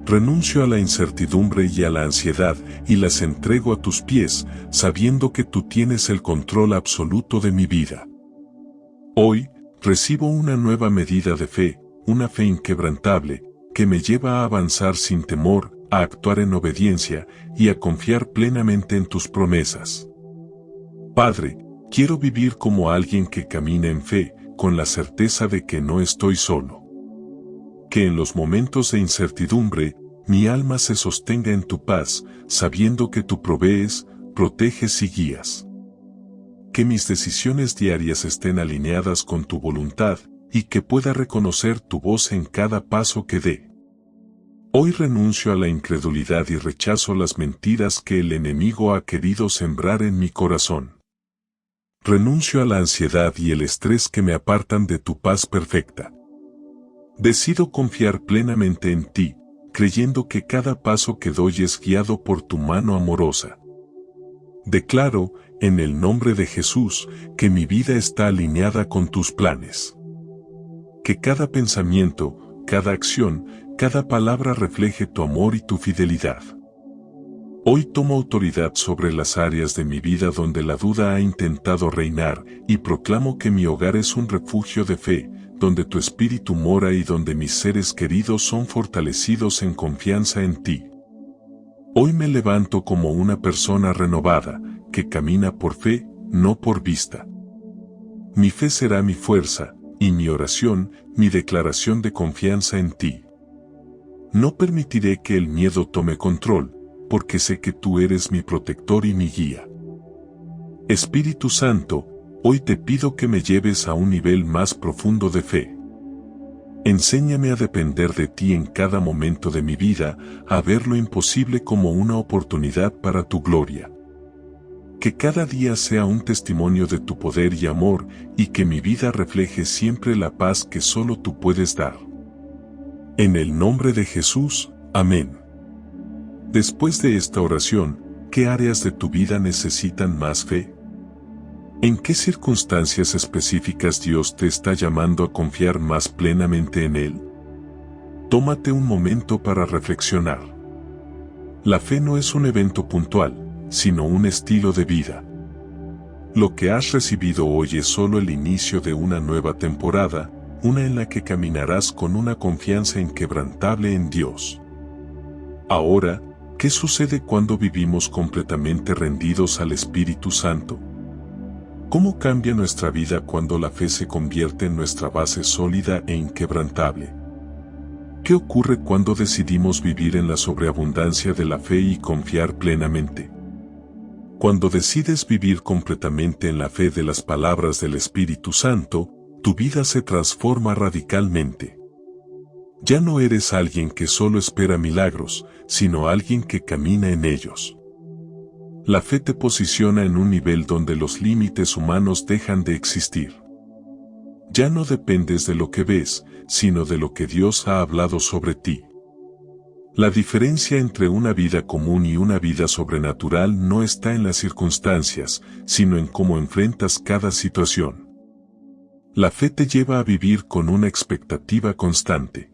Renuncio a la incertidumbre y a la ansiedad y las entrego a tus pies, sabiendo que tú tienes el control absoluto de mi vida. Hoy, recibo una nueva medida de fe, una fe inquebrantable, que me lleva a avanzar sin temor, a actuar en obediencia y a confiar plenamente en tus promesas. Padre, quiero vivir como alguien que camina en fe, con la certeza de que no estoy solo. Que en los momentos de incertidumbre, mi alma se sostenga en tu paz, sabiendo que tú provees, proteges y guías. Que mis decisiones diarias estén alineadas con tu voluntad, y que pueda reconocer tu voz en cada paso que dé. Hoy renuncio a la incredulidad y rechazo las mentiras que el enemigo ha querido sembrar en mi corazón. Renuncio a la ansiedad y el estrés que me apartan de tu paz perfecta. Decido confiar plenamente en ti, creyendo que cada paso que doy es guiado por tu mano amorosa. Declaro, en el nombre de Jesús, que mi vida está alineada con tus planes. Que cada pensamiento, cada acción, cada palabra refleje tu amor y tu fidelidad. Hoy tomo autoridad sobre las áreas de mi vida donde la duda ha intentado reinar y proclamo que mi hogar es un refugio de fe, donde tu espíritu mora y donde mis seres queridos son fortalecidos en confianza en ti. Hoy me levanto como una persona renovada, que camina por fe, no por vista. Mi fe será mi fuerza, y mi oración, mi declaración de confianza en ti. No permitiré que el miedo tome control, porque sé que tú eres mi protector y mi guía. Espíritu Santo, hoy te pido que me lleves a un nivel más profundo de fe. Enséñame a depender de ti en cada momento de mi vida, a ver lo imposible como una oportunidad para tu gloria. Que cada día sea un testimonio de tu poder y amor, y que mi vida refleje siempre la paz que solo tú puedes dar. En el nombre de Jesús, amén. Después de esta oración, ¿qué áreas de tu vida necesitan más fe? ¿En qué circunstancias específicas Dios te está llamando a confiar más plenamente en Él? Tómate un momento para reflexionar. La fe no es un evento puntual, sino un estilo de vida. Lo que has recibido hoy es solo el inicio de una nueva temporada, una en la que caminarás con una confianza inquebrantable en Dios. Ahora, ¿qué sucede cuando vivimos completamente rendidos al Espíritu Santo? ¿Cómo cambia nuestra vida cuando la fe se convierte en nuestra base sólida e inquebrantable? ¿Qué ocurre cuando decidimos vivir en la sobreabundancia de la fe y confiar plenamente? Cuando decides vivir completamente en la fe de las palabras del Espíritu Santo, tu vida se transforma radicalmente. Ya no eres alguien que solo espera milagros, sino alguien que camina en ellos. La fe te posiciona en un nivel donde los límites humanos dejan de existir. Ya no dependes de lo que ves, sino de lo que Dios ha hablado sobre ti. La diferencia entre una vida común y una vida sobrenatural no está en las circunstancias, sino en cómo enfrentas cada situación. La fe te lleva a vivir con una expectativa constante.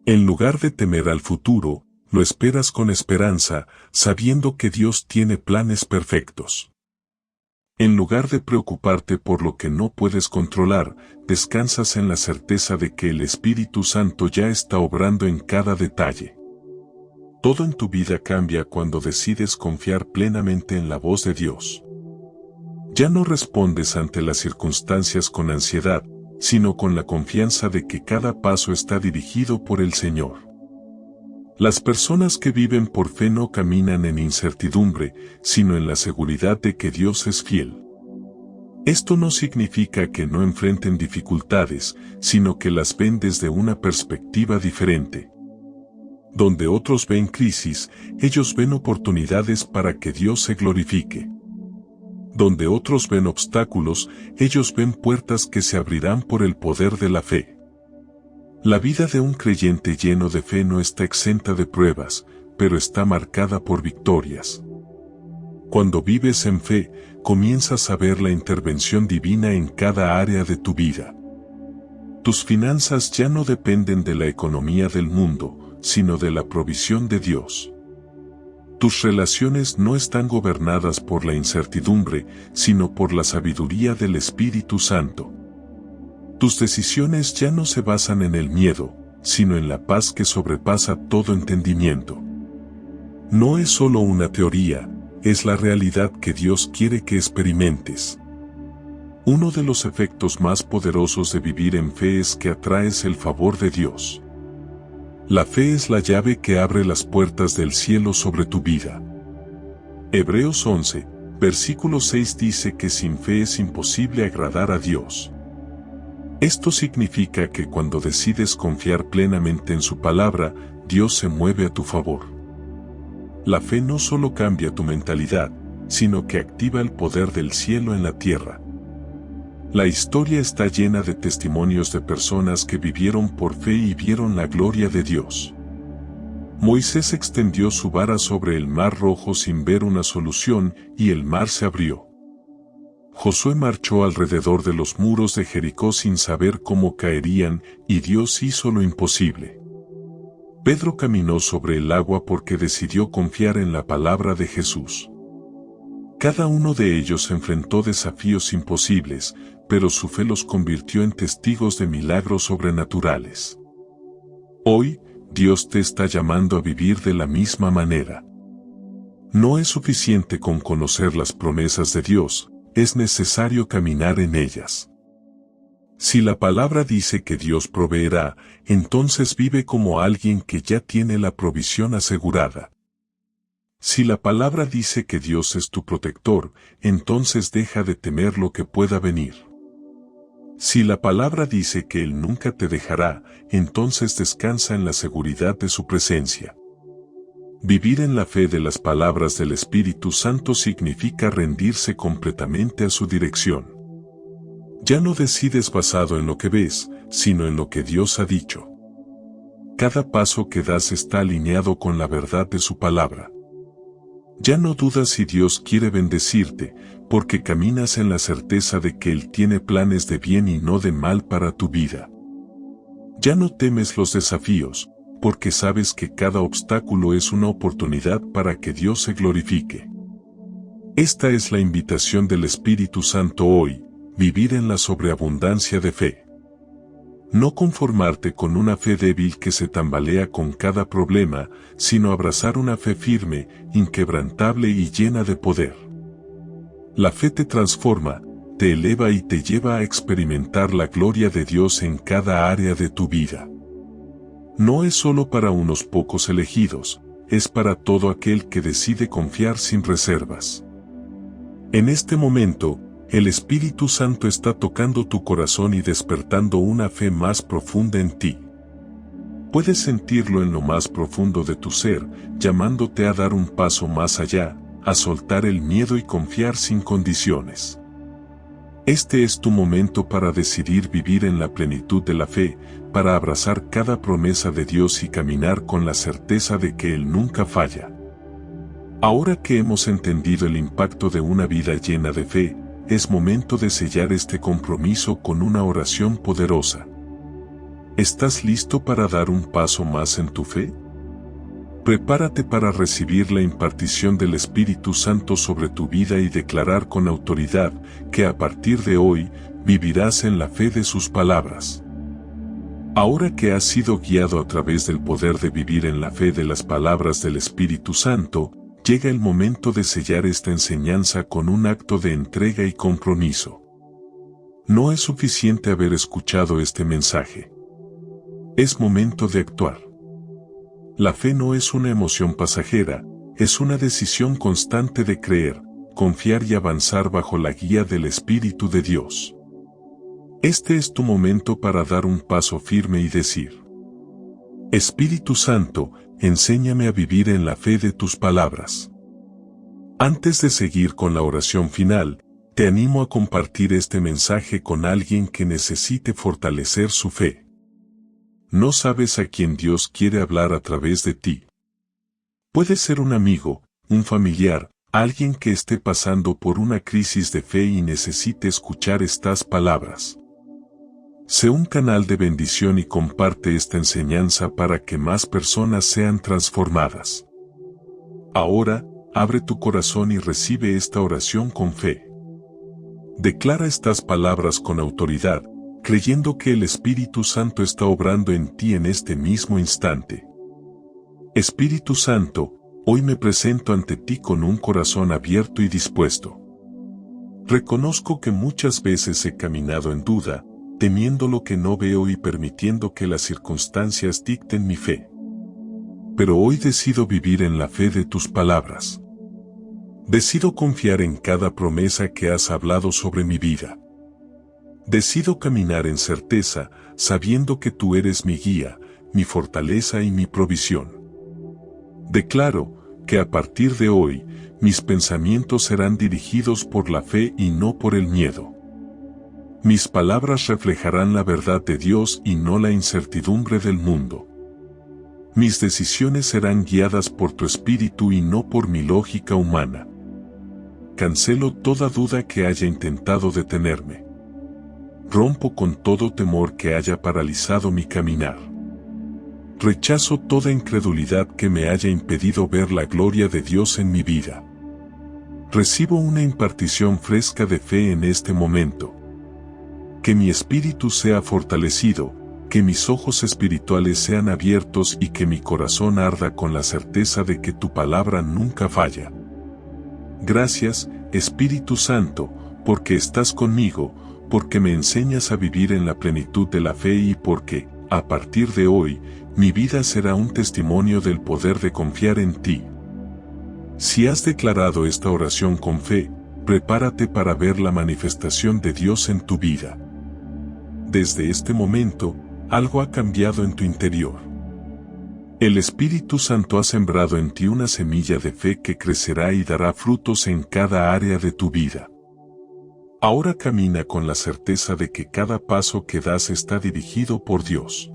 En lugar de temer al futuro, lo esperas con esperanza, sabiendo que Dios tiene planes perfectos. En lugar de preocuparte por lo que no puedes controlar, descansas en la certeza de que el Espíritu Santo ya está obrando en cada detalle. Todo en tu vida cambia cuando decides confiar plenamente en la voz de Dios. Ya no respondes ante las circunstancias con ansiedad, sino con la confianza de que cada paso está dirigido por el Señor. Las personas que viven por fe no caminan en incertidumbre, sino en la seguridad de que Dios es fiel. Esto no significa que no enfrenten dificultades, sino que las ven desde una perspectiva diferente. Donde otros ven crisis, ellos ven oportunidades para que Dios se glorifique. Donde otros ven obstáculos, ellos ven puertas que se abrirán por el poder de la fe. La vida de un creyente lleno de fe no está exenta de pruebas, pero está marcada por victorias. Cuando vives en fe, comienzas a ver la intervención divina en cada área de tu vida. Tus finanzas ya no dependen de la economía del mundo, sino de la provisión de Dios. Tus relaciones no están gobernadas por la incertidumbre, sino por la sabiduría del Espíritu Santo. Tus decisiones ya no se basan en el miedo, sino en la paz que sobrepasa todo entendimiento. No es solo una teoría, es la realidad que Dios quiere que experimentes. Uno de los efectos más poderosos de vivir en fe es que atraes el favor de Dios. La fe es la llave que abre las puertas del cielo sobre tu vida. Hebreos 11, versículo 6 dice que sin fe es imposible agradar a Dios. Esto significa que cuando decides confiar plenamente en su palabra, Dios se mueve a tu favor. La fe no solo cambia tu mentalidad, sino que activa el poder del cielo en la tierra. La historia está llena de testimonios de personas que vivieron por fe y vieron la gloria de Dios. Moisés extendió su vara sobre el mar Rojo sin ver una solución y el mar se abrió. Josué marchó alrededor de los muros de Jericó sin saber cómo caerían, y Dios hizo lo imposible. Pedro caminó sobre el agua porque decidió confiar en la palabra de Jesús. Cada uno de ellos enfrentó desafíos imposibles, pero su fe los convirtió en testigos de milagros sobrenaturales. Hoy, Dios te está llamando a vivir de la misma manera. No es suficiente con conocer las promesas de Dios, es necesario caminar en ellas. Si la palabra dice que Dios proveerá, entonces vive como alguien que ya tiene la provisión asegurada. Si la palabra dice que Dios es tu protector, entonces deja de temer lo que pueda venir. Si la palabra dice que Él nunca te dejará, entonces descansa en la seguridad de su presencia. Vivir en la fe de las palabras del Espíritu Santo significa rendirse completamente a su dirección. Ya no decides basado en lo que ves, sino en lo que Dios ha dicho. Cada paso que das está alineado con la verdad de su palabra. Ya no dudas si Dios quiere bendecirte, porque caminas en la certeza de que Él tiene planes de bien y no de mal para tu vida. Ya no temes los desafíos, porque sabes que cada obstáculo es una oportunidad para que Dios se glorifique. Esta es la invitación del Espíritu Santo hoy, vivir en la sobreabundancia de fe. No conformarte con una fe débil que se tambalea con cada problema, sino abrazar una fe firme, inquebrantable y llena de poder. La fe te transforma, te eleva y te lleva a experimentar la gloria de Dios en cada área de tu vida. No es solo para unos pocos elegidos, es para todo aquel que decide confiar sin reservas. En este momento, el Espíritu Santo está tocando tu corazón y despertando una fe más profunda en ti. Puedes sentirlo en lo más profundo de tu ser, llamándote a dar un paso más allá, a soltar el miedo y confiar sin condiciones. Este es tu momento para decidir vivir en la plenitud de la fe, para abrazar cada promesa de Dios y caminar con la certeza de que Él nunca falla. Ahora que hemos entendido el impacto de una vida llena de fe, es momento de sellar este compromiso con una oración poderosa. ¿Estás listo para dar un paso más en tu fe? Prepárate para recibir la impartición del Espíritu Santo sobre tu vida y declarar con autoridad que a partir de hoy vivirás en la fe de sus palabras. Ahora que has sido guiado a través del poder de vivir en la fe de las palabras del Espíritu Santo, llega el momento de sellar esta enseñanza con un acto de entrega y compromiso. No es suficiente haber escuchado este mensaje. Es momento de actuar. La fe no es una emoción pasajera, es una decisión constante de creer, confiar y avanzar bajo la guía del Espíritu de Dios. Este es tu momento para dar un paso firme y decir: Espíritu Santo, enséñame a vivir en la fe de tus palabras. Antes de seguir con la oración final, te animo a compartir este mensaje con alguien que necesite fortalecer su fe. No sabes a quién Dios quiere hablar a través de ti. Puede ser un amigo, un familiar, alguien que esté pasando por una crisis de fe y necesite escuchar estas palabras. Sé un canal de bendición y comparte esta enseñanza para que más personas sean transformadas. Ahora, abre tu corazón y recibe esta oración con fe. Declara estas palabras con autoridad, creyendo que el Espíritu Santo está obrando en ti en este mismo instante. Espíritu Santo, hoy me presento ante ti con un corazón abierto y dispuesto. Reconozco que muchas veces he caminado en duda, temiendo lo que no veo y permitiendo que las circunstancias dicten mi fe. Pero hoy decido vivir en la fe de tus palabras. Decido confiar en cada promesa que has hablado sobre mi vida. Decido caminar en certeza, sabiendo que tú eres mi guía, mi fortaleza y mi provisión. Declaro que a partir de hoy, mis pensamientos serán dirigidos por la fe y no por el miedo. Mis palabras reflejarán la verdad de Dios y no la incertidumbre del mundo. Mis decisiones serán guiadas por tu espíritu y no por mi lógica humana. Cancelo toda duda que haya intentado detenerme. Rompo con todo temor que haya paralizado mi caminar. Rechazo toda incredulidad que me haya impedido ver la gloria de Dios en mi vida. Recibo una impartición fresca de fe en este momento. Que mi espíritu sea fortalecido, que mis ojos espirituales sean abiertos y que mi corazón arda con la certeza de que tu palabra nunca falla. Gracias, Espíritu Santo, porque estás conmigo, porque me enseñas a vivir en la plenitud de la fe y porque, a partir de hoy, mi vida será un testimonio del poder de confiar en ti. Si has declarado esta oración con fe, prepárate para ver la manifestación de Dios en tu vida. Desde este momento, algo ha cambiado en tu interior. El Espíritu Santo ha sembrado en ti una semilla de fe que crecerá y dará frutos en cada área de tu vida. Ahora camina con la certeza de que cada paso que das está dirigido por Dios.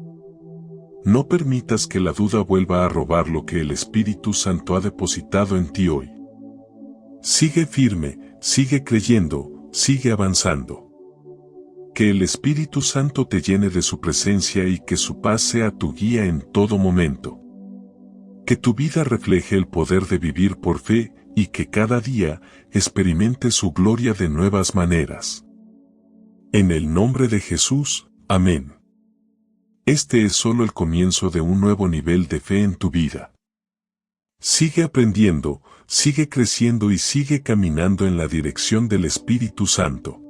No permitas que la duda vuelva a robar lo que el Espíritu Santo ha depositado en ti hoy. Sigue firme, sigue creyendo, sigue avanzando. Que el Espíritu Santo te llene de su presencia y que su paz sea tu guía en todo momento. Que tu vida refleje el poder de vivir por fe y que cada día experimente su gloria de nuevas maneras. En el nombre de Jesús, amén. Este es solo el comienzo de un nuevo nivel de fe en tu vida. Sigue aprendiendo, sigue creciendo y sigue caminando en la dirección del Espíritu Santo.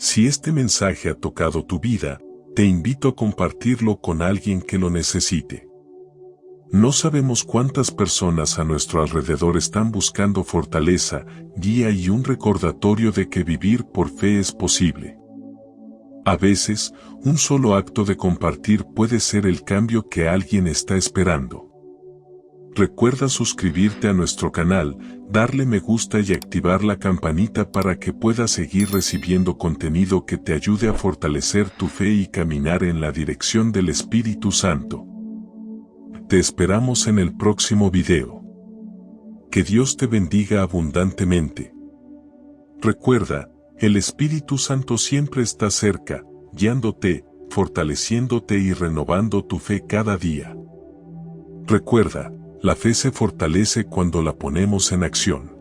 Si este mensaje ha tocado tu vida, te invito a compartirlo con alguien que lo necesite. No sabemos cuántas personas a nuestro alrededor están buscando fortaleza, guía y un recordatorio de que vivir por fe es posible. A veces, un solo acto de compartir puede ser el cambio que alguien está esperando. Recuerda suscribirte a nuestro canal, darle me gusta y activar la campanita para que puedas seguir recibiendo contenido que te ayude a fortalecer tu fe y caminar en la dirección del Espíritu Santo. Te esperamos en el próximo video. Que Dios te bendiga abundantemente. Recuerda, el Espíritu Santo siempre está cerca, guiándote, fortaleciéndote y renovando tu fe cada día. Recuerda, la fe se fortalece cuando la ponemos en acción.